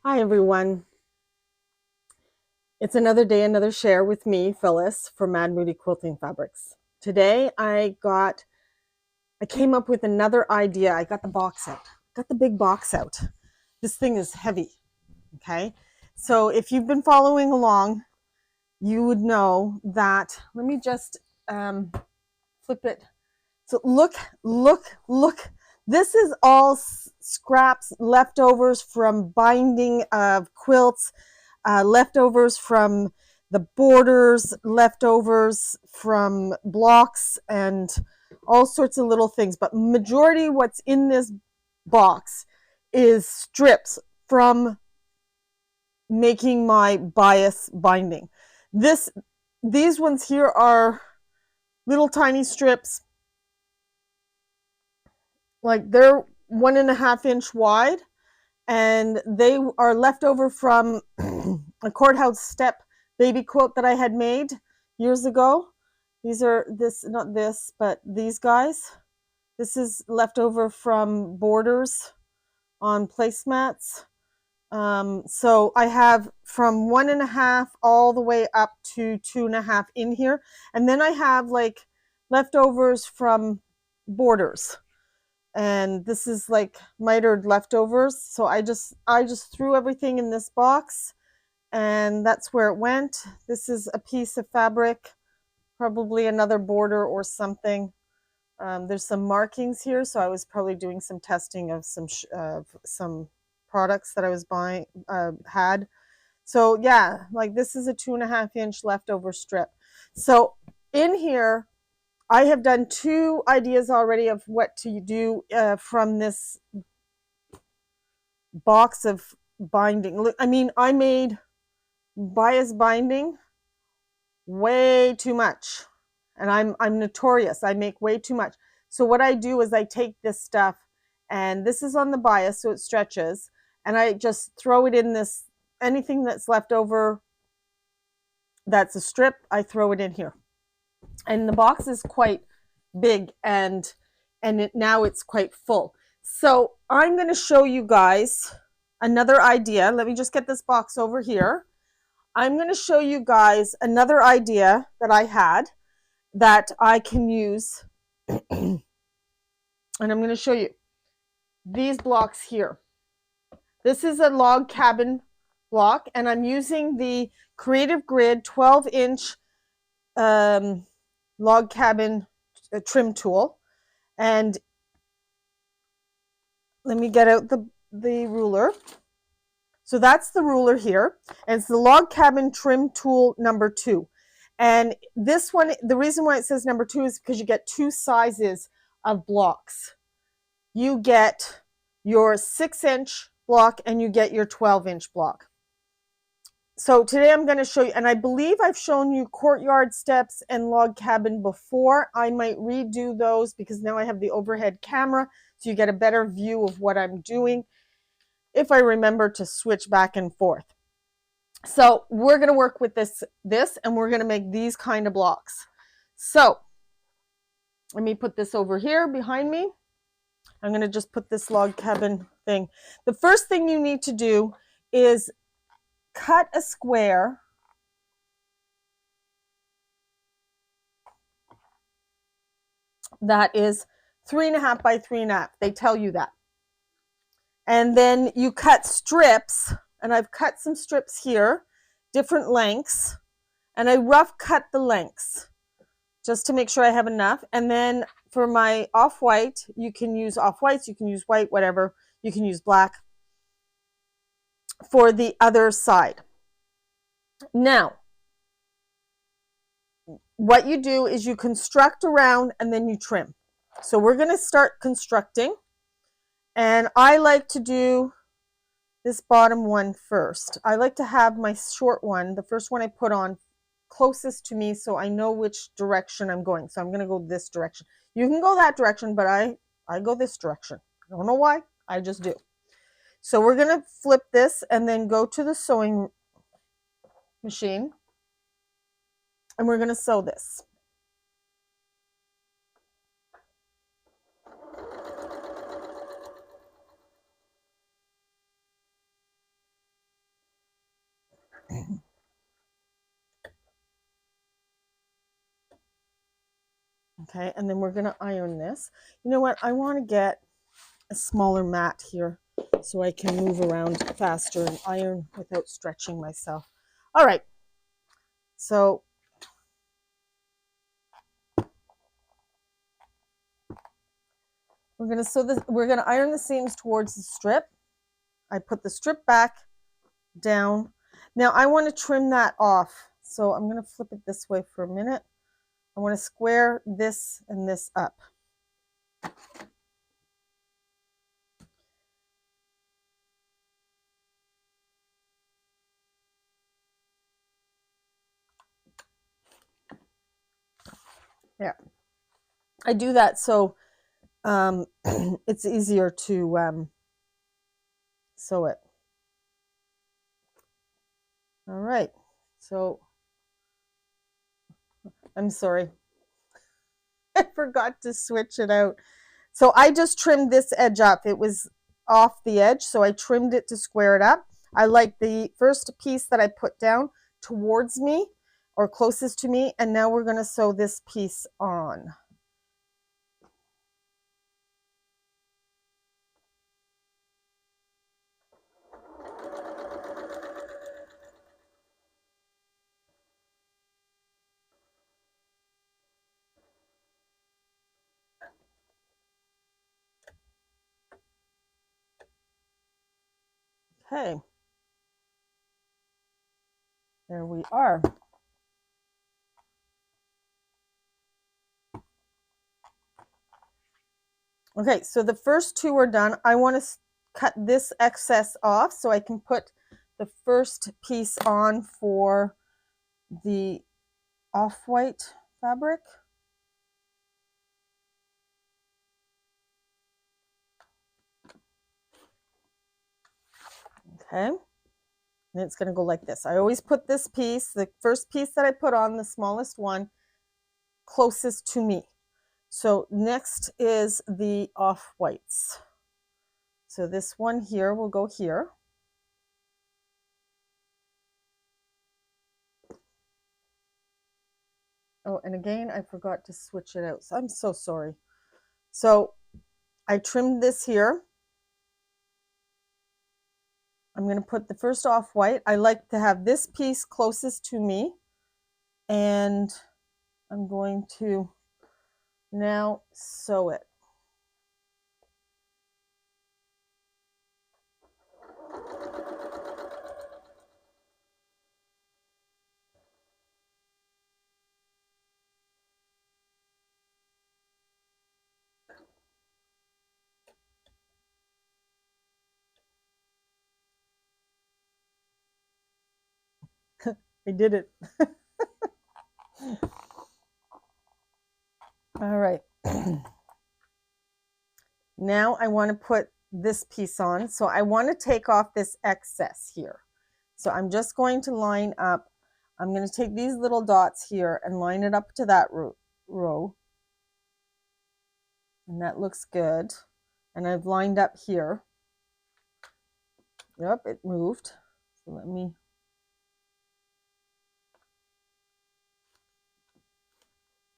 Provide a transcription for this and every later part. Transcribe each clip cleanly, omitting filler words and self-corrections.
Hi everyone. It's another day, another share with me, Phyllis, from Moody Quilting Fabrics. Today I came up with another idea. I got the box out. Got the big box out. This thing is heavy, okay? So if you've been following along, you would know that, let me just flip it. So look. This is all scraps, leftovers from binding of quilts, leftovers from the borders, leftovers from blocks, and all sorts of little things. But majority what's in this box is strips from making my bias binding. These ones here are little tiny strips, like they're 1.5 inch wide, and they are left over from a courthouse step baby quilt that I had made years ago. These are not this, but these guys. This is left over from borders on placemats. So I have from 1.5 all the way up to 2.5 in here. And then I have like leftovers from borders. And this is like mitered leftovers. So I just threw everything in this box, and that's where it went. This is a piece of fabric, probably another border or something. There's some markings here, so I was probably doing some testing of some products that I was buying had. So yeah, like this is a 2.5 inch leftover strip. So in here, I have done 2 ideas already of what to do from this box of binding. I mean, I made bias binding way too much, and I'm notorious. I make way too much. So what I do is I take this stuff, and this is on the bias, so it stretches, and I just throw it in this, anything that's left over that's a strip, I throw it in here. And the box is quite big, and now it's quite full. So I'm going to show you guys another idea. Let me just get this box over here. I'm going to show you guys another idea that I had that I can use. And I'm going to show you these blocks here. This is a log cabin block, and I'm using the Creative Grid 12-inch log cabin trim tool. And let me get out the ruler. So that's the ruler here, and it's the log cabin trim tool number 2. And this one, the reason why it says number 2 is because you get 2 sizes of blocks. You get your 6-inch block and you get your 12-inch block. So today I'm going to show you, and I believe I've shown you courtyard steps and log cabin before. I might redo those because now I have the overhead camera, so you get a better view of what I'm doing if I remember to switch back and forth. So we're going to work with this, and we're going to make these kind of blocks. So let me put this over here behind me. I'm going to just put this log cabin thing. The first thing you need to do is cut a square that is 3.5 by 3.5. They tell you that. And then you cut strips, and I've cut some strips here, different lengths, and I rough cut the lengths just to make sure I have enough. And then for my off-white, you can use off-whites, you can use white, whatever. You can use black for the other side. Now, what you do is you construct around and then you trim. So we're going to start constructing, and I like to do this bottom one first. I like to have my short one, the first one I put on, closest to me so I know which direction I'm going. So I'm going to go this direction. You can go that direction, but I go this direction. I don't know why, I just do. So we're going to flip this and then go to the sewing machine, and we're going to sew this. Okay, and then we're going to iron this. You know what? I want to get a smaller mat here so I can move around faster and iron without stretching myself. All right, so we're going to sew this. We're going to iron the seams towards the strip. I put the strip back down. Now I want to trim that off, so I'm going to flip it this way for a minute. I want to square this and this up. Yeah, I do that so it's easier to sew it. All right, so I'm sorry. I forgot to switch it out. So I just trimmed this edge up. It was off the edge, so I trimmed it to square it up. I like the first piece that I put down towards me or closest to me, and now we're going to sew this piece on. Okay, there we are. Okay, so the first two are done. I want to cut this excess off so I can put the first piece on for the off-white fabric. Okay, and it's going to go like this. I always put this piece, the first piece that I put on, the smallest one, closest to me. So next is the off-whites. So this one here will go here. Oh, and again, I forgot to switch it out. So I'm so sorry. So I trimmed this here. I'm going to put the first off-white. I like to have this piece closest to me. And I'm going to now sew it. I did it. All right. Now I want to put this piece on. So I want to take off this excess here. So I'm just going to line up. I'm going to take these little dots here and line it up to that row. And that looks good. And I've lined up here. Yep, it moved. So let me.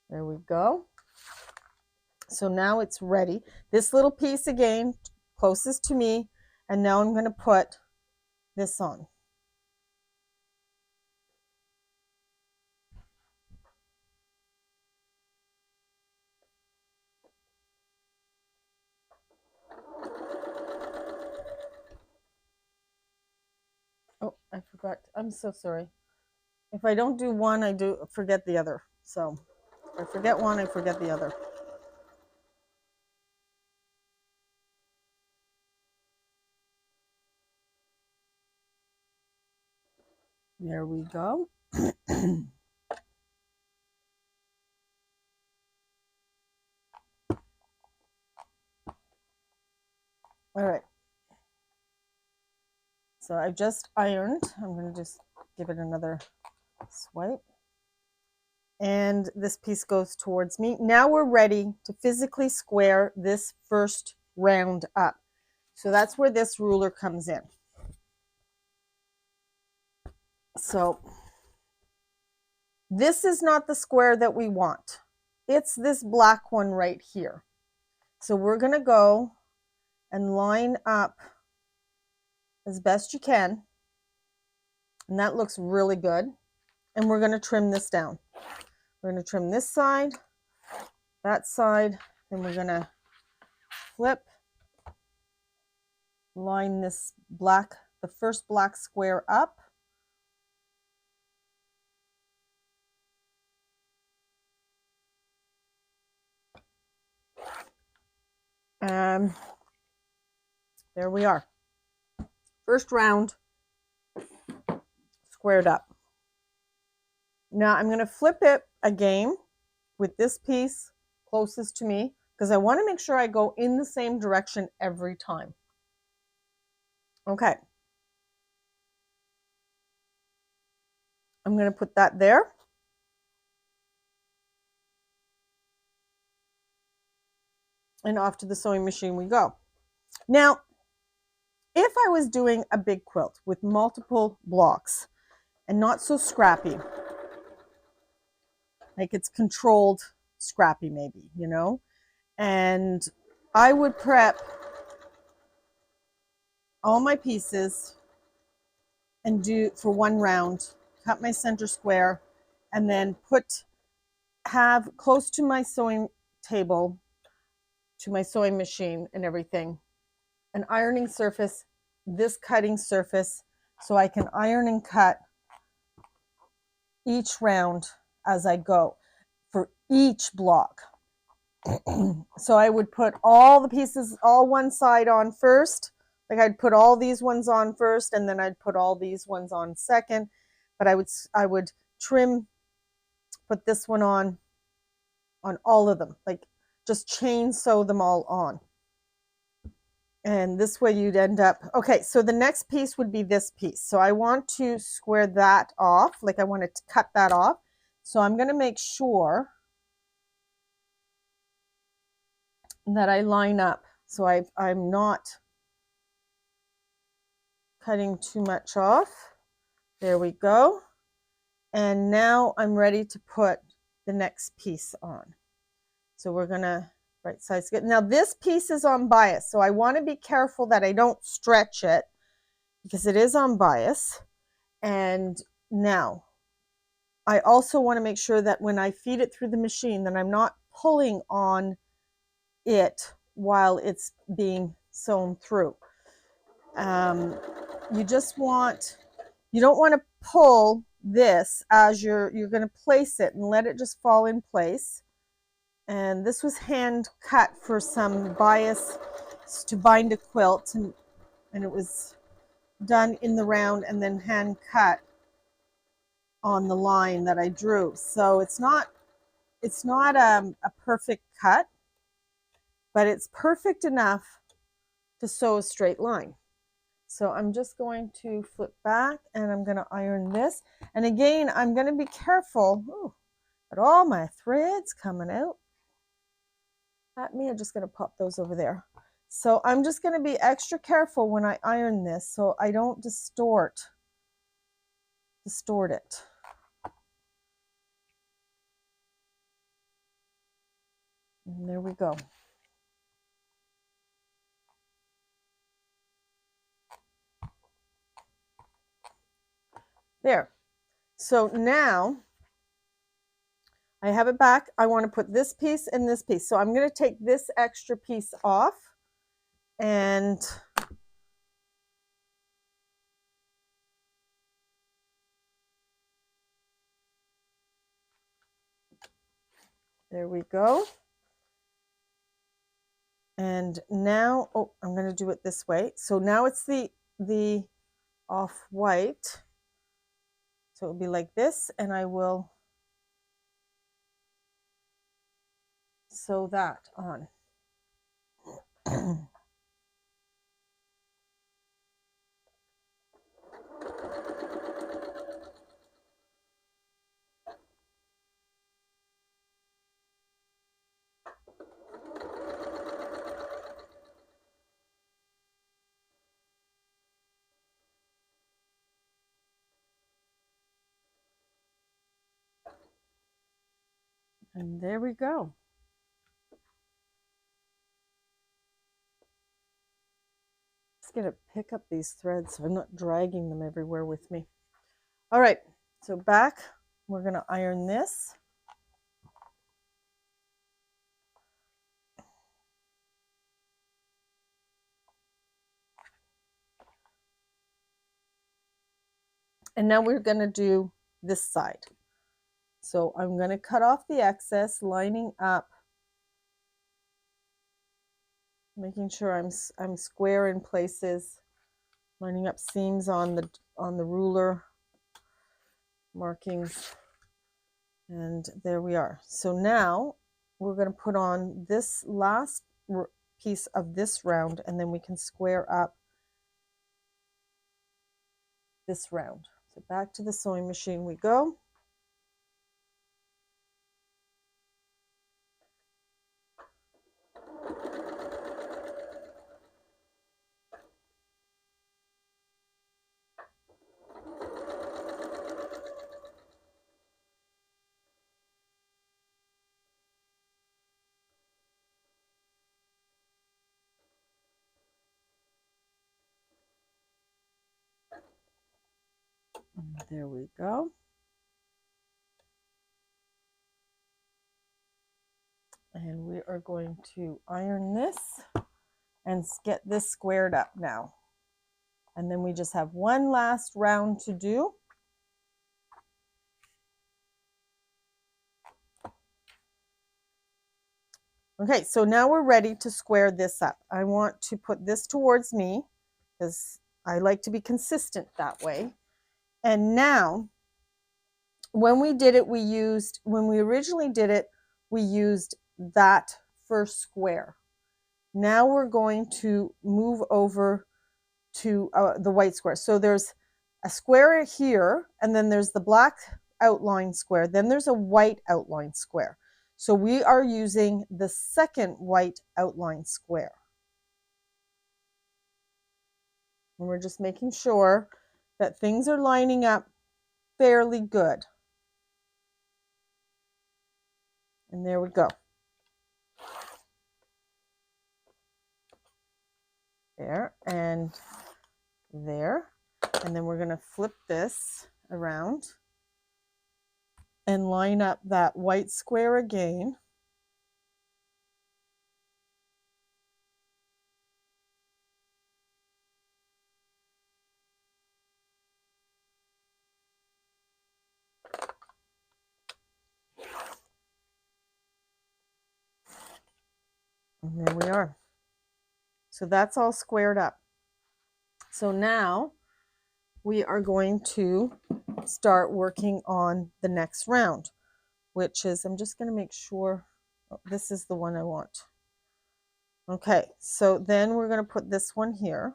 There we go. So now it's ready. This little piece again, closest to me. And now I'm going to put this on. Oh, I forgot. I'm so sorry. If I don't do one, I do forget the other. So if I forget one, I forget the other. There we go. All right. So I just ironed. I'm going to just give it another swipe. And this piece goes towards me. Now we're ready to physically square this first round up. So that's where this ruler comes in. So this is not the square that we want. It's this black one right here. So we're going to go and line up as best you can. And that looks really good. And we're going to trim this down. We're going to trim this side, that side, then we're going to flip, line this black, the first black square up. And there we are. First round squared up. Now I'm going to flip it again with this piece closest to me because I want to make sure I go in the same direction every time. Okay. I'm going to put that there. And off to the sewing machine we go. Now, if I was doing a big quilt with multiple blocks and not so scrappy, like it's controlled scrappy maybe, you know, and I would prep all my pieces and do for one round, cut my center square, and then have close to my sewing table, to my sewing machine and everything, an ironing surface, this cutting surface, so I can iron and cut each round as I go for each block. So I would put all the pieces, all one side on first. Like I'd put all these ones on first, and then I'd put all these ones on second. But I would trim, put this one on all of them, like just chain sew them all on. And this way you'd end up, okay, so the next piece would be this piece. So I want to square that off, like I want to cut that off. So I'm going to make sure that I line up. So I'm not cutting too much off. There we go. And now I'm ready to put the next piece on. So we're going to right size it. Now this piece is on bias, so I want to be careful that I don't stretch it because it is on bias. And now I also want to make sure that when I feed it through the machine that I'm not pulling on it while it's being sewn through. You don't want to pull this as you're going to place it, and let it just fall in place. And this was hand cut for some bias to bind a quilt, and it was done in the round and then hand cut on the line that I drew. So it's not a perfect cut, but it's perfect enough to sew a straight line. So I'm just going to flip back and I'm going to iron this. And again, I'm going to be careful. Ooh, at all my threads coming out at me. I'm just going to pop those over there. So I'm just going to be extra careful when I iron this so I don't distort it. And there we go. There. So now I have it back. I want to put this piece and this piece. So I'm going to take this extra piece off, and there we go. And now, oh, I'm going to do it this way. So now it's the off-white. So it'll be like this, and I will sew that on. And there we go. Just gonna pick up these threads so I'm not dragging them everywhere with me. All right, so back, we're gonna iron this. And now we're gonna do this side. So I'm gonna cut off the excess, lining up, making sure I'm square in places, lining up seams on the ruler markings, and there we are. So now we're going to put on this last piece of this round, and then we can square up this round. So back to the sewing machine we go. And there we go. And we are going to iron this and get this squared up now. And then we just have one last round to do. Okay, so now we're ready to square this up. I want to put this towards me because I like to be consistent that way. And now, when we did it, when we originally did it, we used that first square. Now we're going to move over to the white square. So there's a square here, and then there's the black outline square. Then there's a white outline square. So we are using the second white outline square. And we're just making sure that things are lining up fairly good. And there we go. There and there. And then we're going to flip this around and line up that white square again. And there we are. So that's all squared up. So now we are going to start working on the next round, which is, I'm just going to make sure, this is the one I want. Okay, so then we're going to put this one here.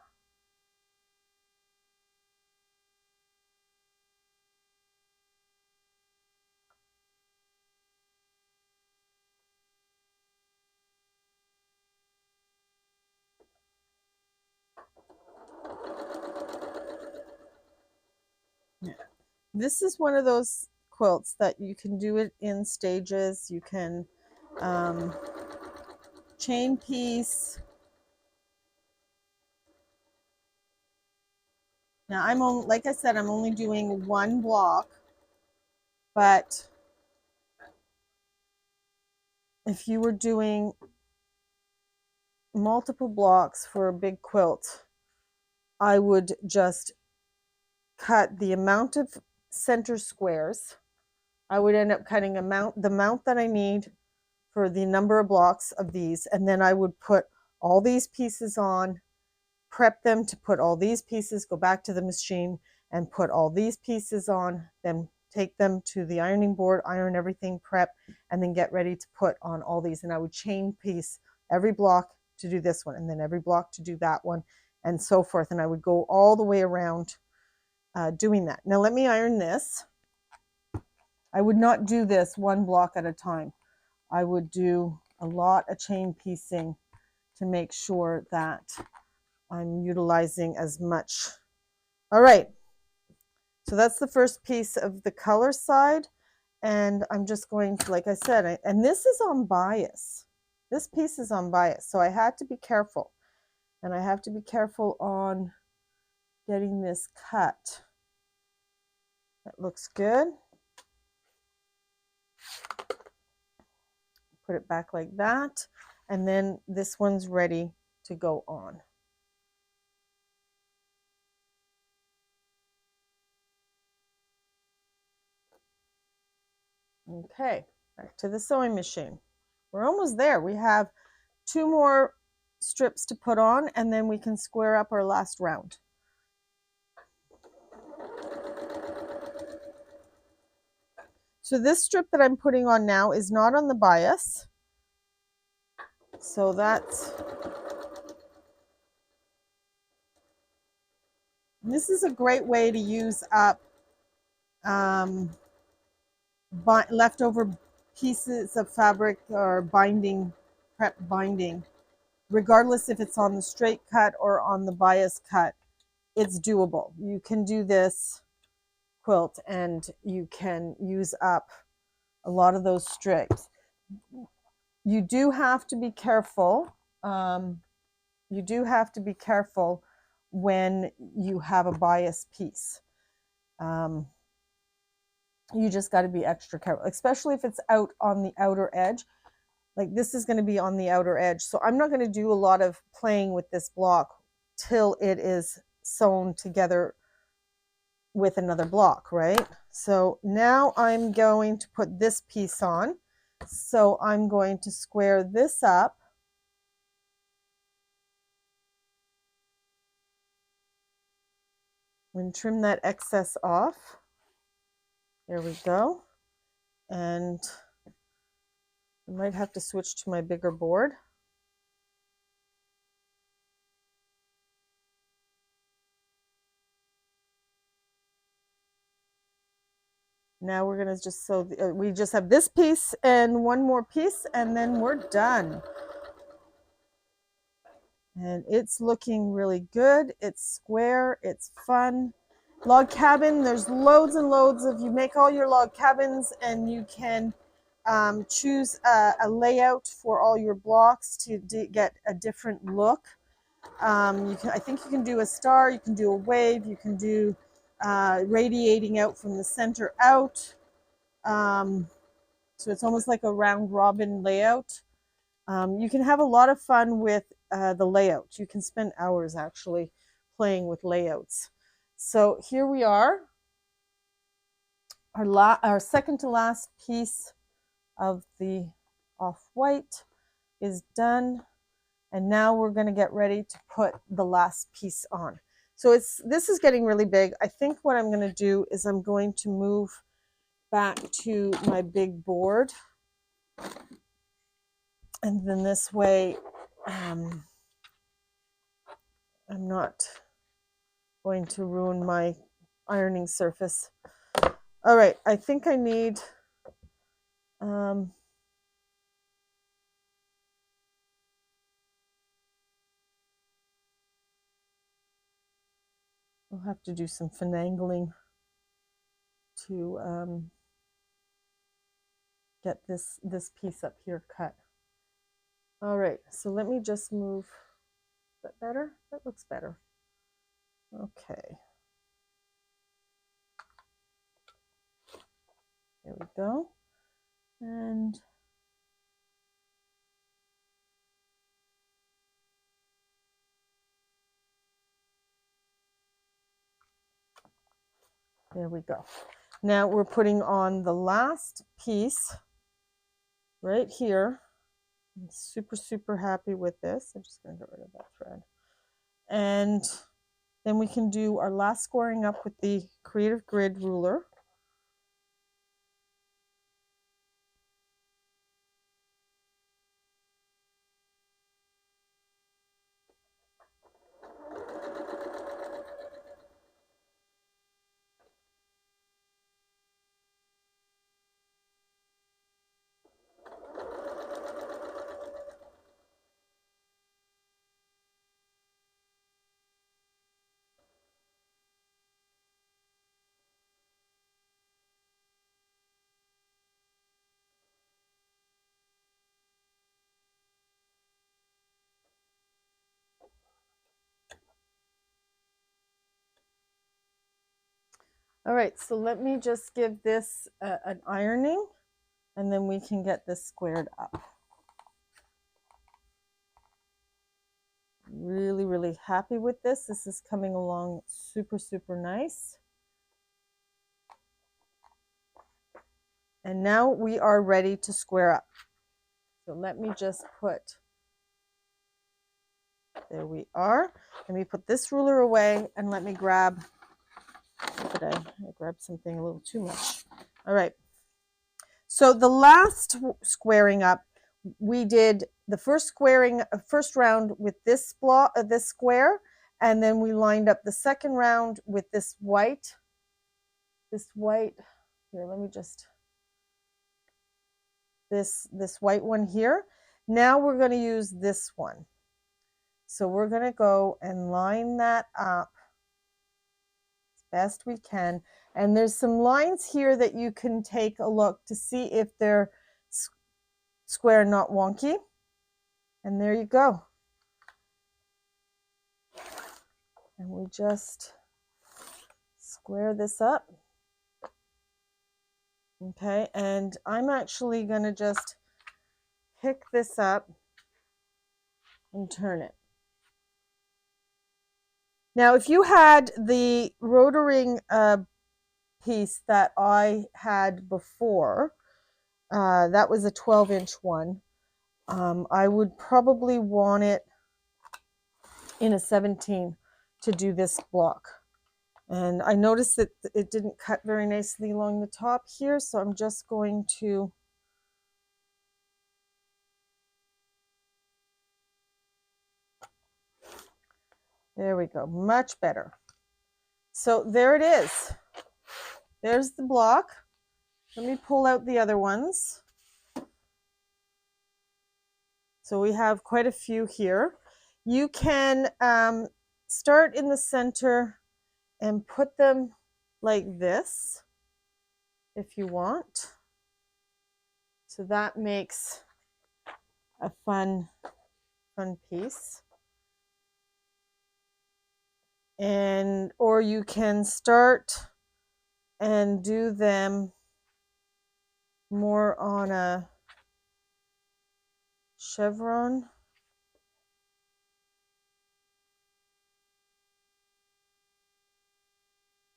This is one of those quilts that you can do it in stages. You can chain piece. Now I'm only, like I said, I'm only doing one block, but if you were doing multiple blocks for a big quilt, I would just cut the amount of center squares. I would end up cutting the amount that I need for the number of blocks of these, and then I would put all these pieces on, prep them to put all these pieces, go back to the machine and put all these pieces on, then take them to the ironing board, iron everything, prep, and then get ready to put on all these. And I would chain piece every block to do this one, and then every block to do that one, and so forth. And I would go all the way around doing that. Now let me iron this. I would not do this one block at a time. I would do a lot of chain piecing to make sure that I'm utilizing as much. All right, so that's the first piece of the color side. And I'm just going to, like I said, and this is on bias. This piece is on bias, so I had to be careful. And I have to be careful on getting this cut. That looks good. Put it back like that. And then this one's ready to go on. Okay, back to the sewing machine. We're almost there. We have 2 more strips to put on, and then we can square up our last round. So this strip that I'm putting on now is not on the bias. So this is a great way to use up leftover pieces of fabric or binding, prep binding, regardless if it's on the straight cut or on the bias cut. It's doable. You can do this quilt and you can use up a lot of those strips. You do have to be careful. You do have to be careful when you have a bias piece. You just got to be extra careful, especially if it's out on the outer edge. Like this is going to be on the outer edge. So I'm not going to do a lot of playing with this block till it is sewn together with another block, right? So now I'm going to put this piece on. So I'm going to square this up. And trim that excess off. There we go. And I might have to switch to my bigger board. Now we're going to just sew, we just have this piece and one more piece, and then we're done. And it's looking really good. It's square, it's fun. Log cabin, there's loads and loads of, you make all your log cabins and you can choose a layout for all your blocks to get a different look. I think you can do a star, you can do a wave, you can do radiating out from the center out. So it's almost like a round robin layout. You can have a lot of fun with the layout. You can spend hours actually playing with layouts. So here we are. Our second to last piece of the off-white is done. And now we're going to get ready to put the last piece on. So this is getting really big. I think what I'm going to do is I'm going to move back to my big board. And then this way, I'm not going to ruin my ironing surface. All right, I think I need, I'll have to do some finagling to get this piece up here cut. All right, so let me just move. Is that better? That looks better. Okay. There we go. And there we go. Now we're putting on the last piece right here. I'm super, super happy with this. I'm just going to get rid of that thread. And then we can do our last scoring up with the Creative Grid ruler. All right, so let me just give this an ironing, and then we can get this squared up. Really, really happy with this. This is coming along super, super nice. And now we are ready to square up. So let me just put, there we are. Let me put this ruler away and let me grab, I grabbed something a little too much. All right. So the last squaring up, we did the first round with this block, this square, and then we lined up the second round with this white. Here, let me just, this white one here. Now we're going to use this one. So we're going to go and line that up as best we can. And there's some lines here that you can take a look to see if they're square, not wonky. And there you go. And we just square this up. Okay, and I'm actually going to just pick this up and turn it. Now, if you had the rotoring piece that I had before, that was a 12-inch one, I would probably want it in a 17 to do this block. And I noticed that it didn't cut very nicely along the top here, so I'm just going to there we go, much better. So there it is. There's the block. Let me pull out the other ones. So we have quite a few here. You can start in the center and put them like this if you want. So that makes a fun piece. And or you can start and do them more on a chevron.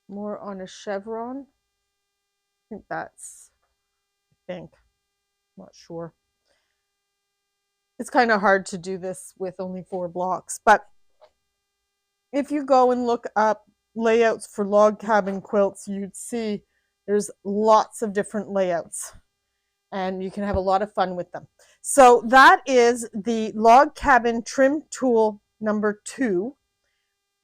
More on a chevron. I think that's, I'm not sure. It's kind of hard to do this with only 4 blocks, but if you go and look up layouts for log cabin quilts, you'd see there's lots of different layouts and you can have a lot of fun with them. So that is the log cabin trim tool number 2.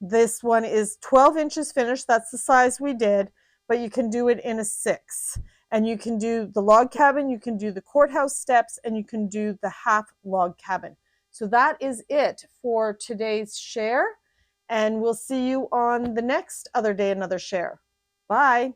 This one is 12 inches finished. That's the size we did, but you can do it in a 6. And you can do the log cabin, you can do the courthouse steps, and you can do the half log cabin. So that is it for today's share. And we'll see you on the next Other Day Another Share. Bye.